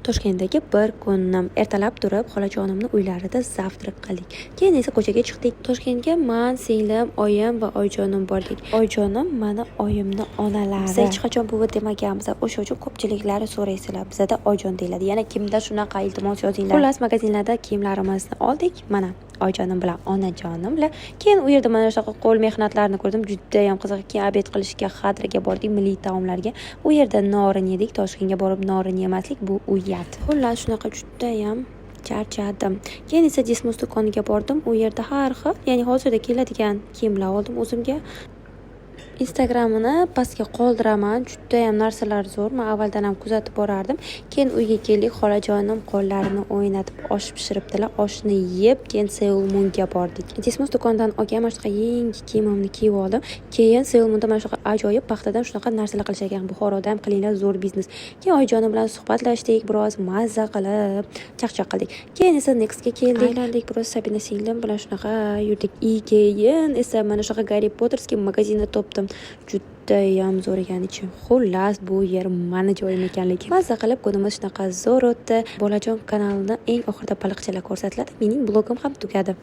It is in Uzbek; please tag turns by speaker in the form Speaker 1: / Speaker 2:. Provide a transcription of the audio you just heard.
Speaker 1: Toshkentdagi bir kunim. Ertalab turib, xolajonimni uylarida zavtrak qildik. Keyin esa ko'chaga chiqdik. Toshkentga men, singlim, oyim va oyijonim bordik. Oyijonim mana oyimni onalari. Biz hech qachon buvi demaganmiz. O'sha uchun ko'pchiliklari so'raysizlar. Bizda oyijon deyiladi. Yana kimda shunaqa iltimos yozinglar. Xullas, magazinlarda kiyimlarimizni oldik. Mana oyijonim bilan onajonim bilan. Keyin u yerda mana shunaqa qo'l mehnatlarini ko'rdim. Juda ham qiziq. Keyin obed qilishga, xadraga bordik, milliy taomlarga. U yerda norin yedik. Toshkentga borib norin yemaslik bu uyat. Xullas shunaqa judayam charchadim. Keyin esa Dismus do'koniga bordim. U yerda har xil, ya'ni hozirda keladigan kiyimlar oldim o'zimga. Instagramini pastga qoldiraman. Judayam narsalar zo'r. Men avvaldan ham kuzatib borardim. Keyin uyga keldik. Xolajonim qo'llarini o'ynatib osh pishiribdilar. Oshni yeb, keyin Seoul Moonga bordik. Dismus do'kondan olgan mana shunaqa yangi kiyimimni kiyib oldim. Keyin Seoul Moonda mana shunaqa ajoyib paxtadan shunaqa narsalar qilishar ekan. Buxoroda ham qilinglar, zo'r biznes. Keyin oyijonim bilan suhbatlashdik, biroz mazza qilib, chaqchaq qildik. Keyin esa Nextga keldik. Aylandik, biroz Sabina singlim bilan shunaqa yurdik. Keyin esa mana shunaqa Harry Potterskiy magazinda topdim. Judayam zo'r ekan ichi. Xullas, bu yer mani joyim ekanligi. Mazza qilib kunimiz shunaqa zo'r o'tdi. Bolajon kanalini eng oxirida baliqchalar ko'rsatiladi. Mening blogim ham tugadi.